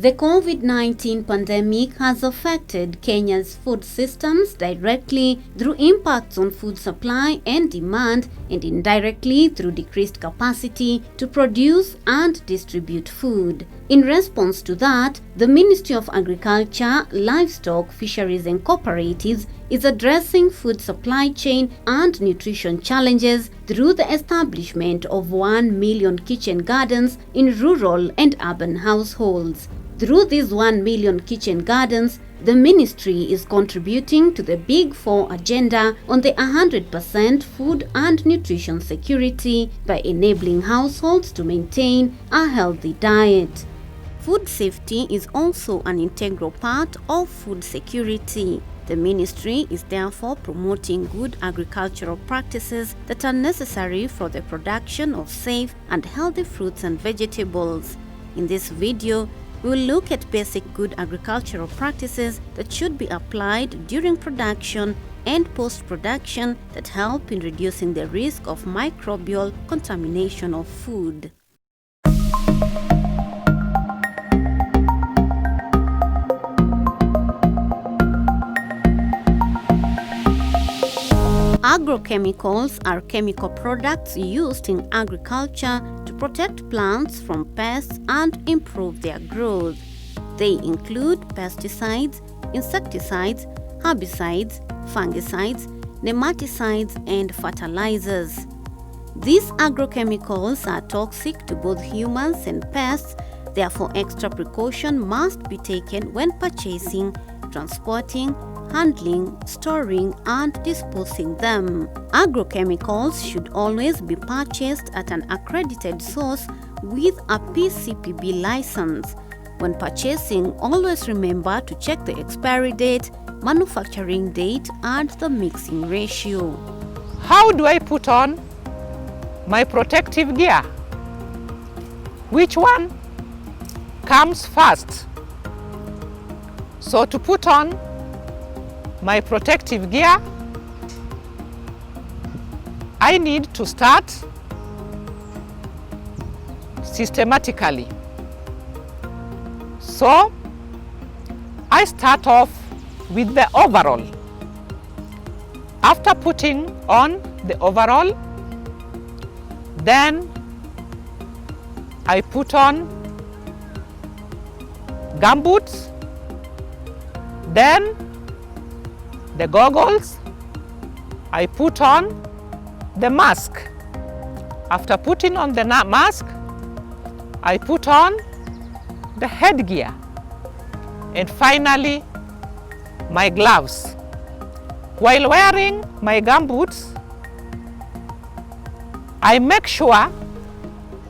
The COVID-19 pandemic has affected Kenya's food systems directly through impacts on food supply and demand, and indirectly through decreased capacity to produce and distribute food. In response to that, the Ministry of Agriculture, Livestock, Fisheries and Cooperatives is addressing food supply chain and nutrition challenges through the establishment of 1 million kitchen gardens in rural and urban households. Through these 1 million kitchen gardens, the ministry is contributing to the Big Four agenda on the 100% food and nutrition security by enabling households to maintain a healthy diet. Food safety is also an integral part of food security. The ministry is therefore promoting good agricultural practices that are necessary for the production of safe and healthy fruits and vegetables. In this video, we will look at basic good agricultural practices that should be applied during production and post-production that help in reducing the risk of microbial contamination of food. Agrochemicals are chemical products used in agriculture to protect plants from pests and improve their growth. They include pesticides, insecticides, herbicides, fungicides, nematicides, and fertilizers. These agrochemicals are toxic to both humans and pests, therefore extra precaution must be taken when purchasing, transporting, handling, storing, and disposing them. Agrochemicals should always be purchased at an accredited source with a PCPB license. When purchasing, always remember to check the expiry date, manufacturing date, and the mixing ratio. How do I put on my protective gear? Which one comes first? So to put on my protective gear, I need to start systematically. So I start off with the overall. After putting on the overall, then I put on gumboots, then the goggles, I put on the mask. After putting on the mask, I put on the headgear. And finally, my gloves. While wearing my gumboots, I make sure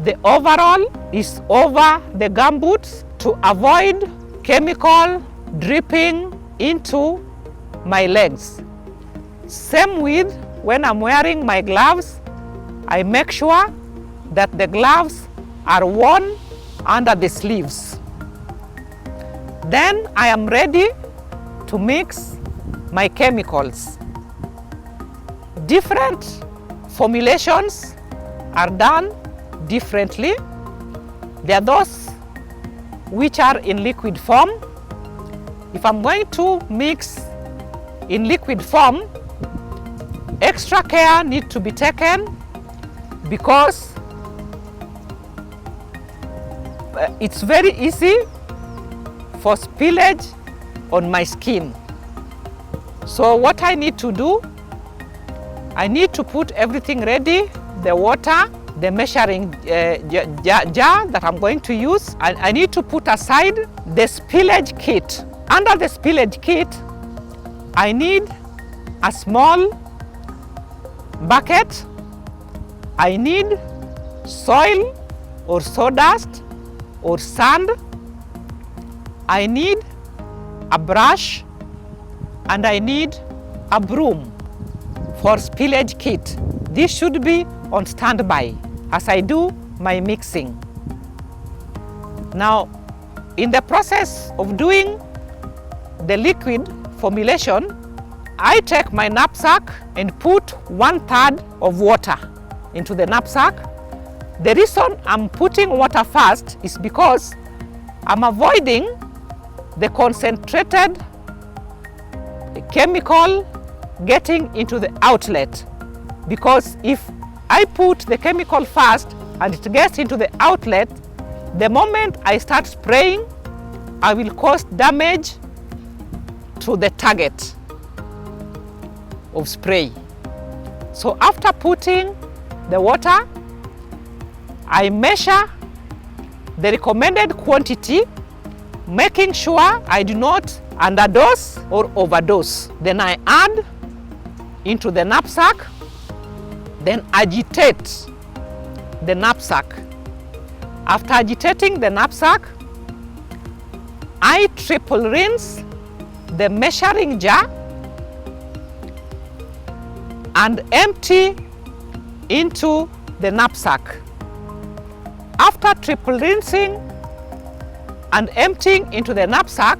the overall is over the gumboots to avoid chemical dripping into my legs. Same with when I'm wearing my gloves, I make sure that the gloves are worn under the sleeves. Then I am ready to mix my chemicals. Different formulations are done differently. There are those which are in liquid form. If I'm going to mix in liquid form, extra care needs to be taken because it's very easy for spillage on my skin. So what I need to do, I need to put everything ready, the water, the measuring jar that I'm going to use. I need to put aside the spillage kit. Under the spillage kit, I need a small bucket. I need soil or sawdust or sand. I need a brush and I need a broom for spillage kit. This should be on standby as I do my mixing. Now, in the process of doing the liquid formulation, I take my knapsack and put 1/3 of water into the knapsack. The reason I'm putting water first is because I'm avoiding the concentrated chemical getting into the outlet, because if I put the chemical first and it gets into the outlet, the moment I start spraying, I will cause damage to the target of spray. So after putting the water, I measure the recommended quantity, making sure I do not underdose or overdose. Then I add into the knapsack, then agitate the knapsack. After agitating the knapsack, I triple rinse the measuring jar and empty into the knapsack. After triple rinsing and emptying into the knapsack,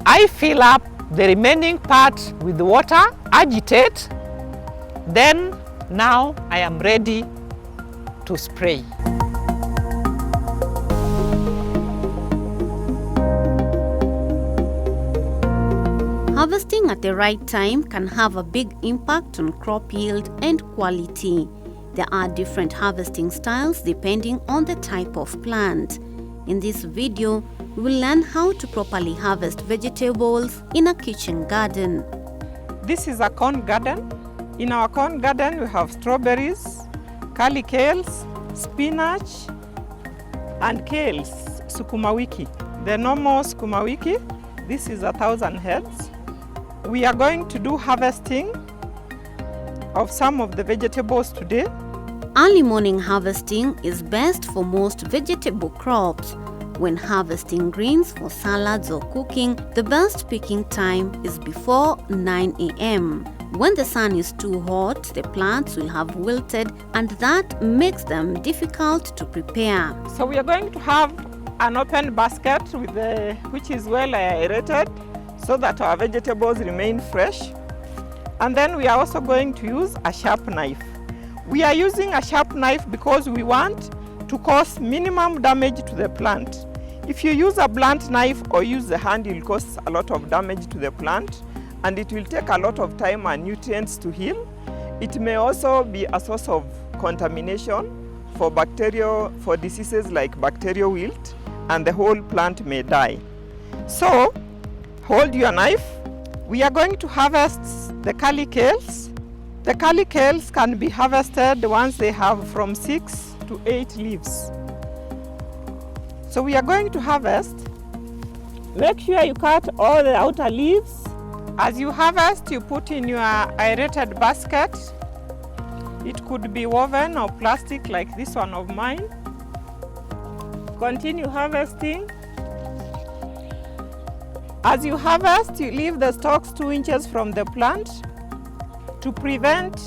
I fill up the remaining part with water, agitate, then now I am ready to spray. Harvesting at the right time can have a big impact on crop yield and quality. There are different harvesting styles depending on the type of plant. In this video, we will learn how to properly harvest vegetables in a kitchen garden. This is a corn garden. In our corn garden, we have strawberries, curly kales, spinach, and kales, sukuma wiki. The normal sukuma wiki, this is 1,000 heads. We are going to do harvesting of some of the vegetables today. Early morning harvesting is best for most vegetable crops. When harvesting greens for salads or cooking, the best picking time is before 9 a.m. When the sun is too hot, the plants will have wilted, and that makes them difficult to prepare. So we are going to have an open basket which is well aerated so that our vegetables remain fresh. And then we are also going to use a sharp knife. We are using a sharp knife because we want to cause minimum damage to the plant. If you use a blunt knife or use the hand, you'll cause a lot of damage to the plant, and it will take a lot of time and nutrients to heal. It may also be a source of contamination for diseases like bacterial wilt, and the whole plant may die. So, hold your knife. We are going to harvest the curly kales. The curly kales can be harvested once they have from 6 to 8 leaves. So we are going to harvest. Make sure you cut all the outer leaves. As you harvest, you put in your aerated basket. It could be woven or plastic like this one of mine. Continue harvesting. As you harvest, you leave the stalks 2 inches from the plant to prevent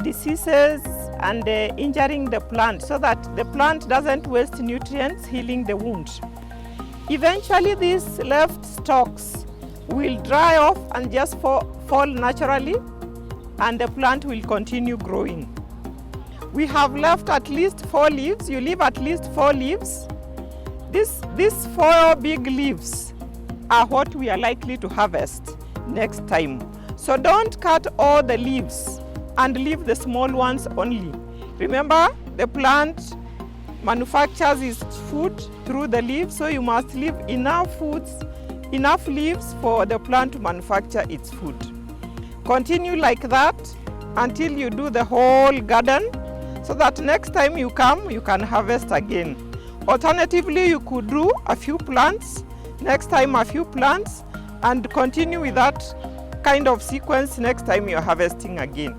diseases and injuring the plant, so that the plant doesn't waste nutrients healing the wound. Eventually, these left stalks will dry off and just fall naturally, and the plant will continue growing. We have left at least 4 leaves. You leave at least 4 leaves. These 4 big leaves are what we are likely to harvest next time. So don't cut all the leaves and leave the small ones only. Remember, the plant manufactures its food through the leaves, so you must leave enough leaves for the plant to manufacture its food. Continue like that until you do the whole garden, so that next time you come, you can harvest again. Alternatively, you could do a few plants, next time a few plants, and continue with that kind of sequence next time you're harvesting again.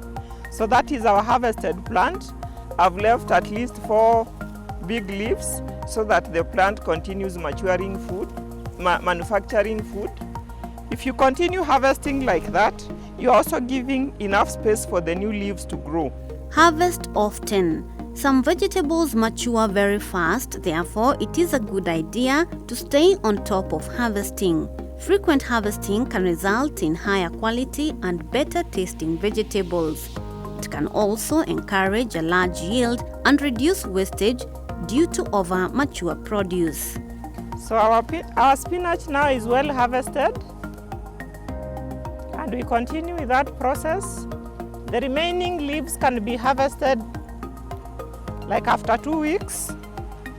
So that is our harvested plant. I've left at least 4 big leaves so that the plant continues maturing food, manufacturing food. If you continue harvesting like that, you're also giving enough space for the new leaves to grow. Harvest often. Some vegetables mature very fast, therefore it is a good idea to stay on top of harvesting. Frequent harvesting can result in higher quality and better tasting vegetables. It can also encourage a large yield and reduce wastage due to over mature produce. So our spinach now is well harvested, and we continue with that process. The remaining leaves can be harvested like after 2 weeks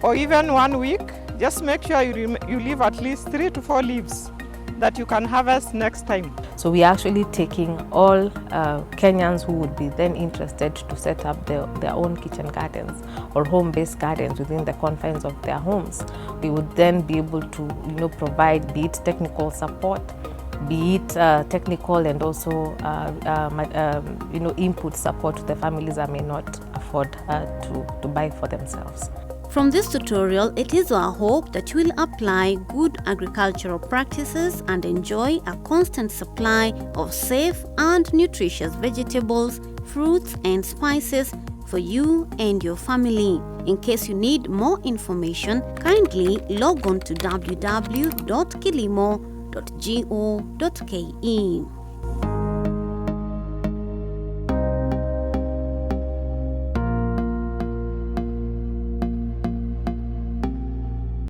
or even 1 week. Just make sure you leave at least 3 to 4 leaves that you can harvest next time. So we are actually taking all Kenyans who would be then interested to set up their own kitchen gardens or home-based gardens within the confines of their homes. We would then be able to provide, be it technical support, be it technical and also input support to the families that may not afford to buy for themselves. From this tutorial, it is our hope that you will apply good agricultural practices and enjoy a constant supply of safe and nutritious vegetables, fruits and spices for you and your family. In case you need more information, kindly log on to www.kilimo.go.ke.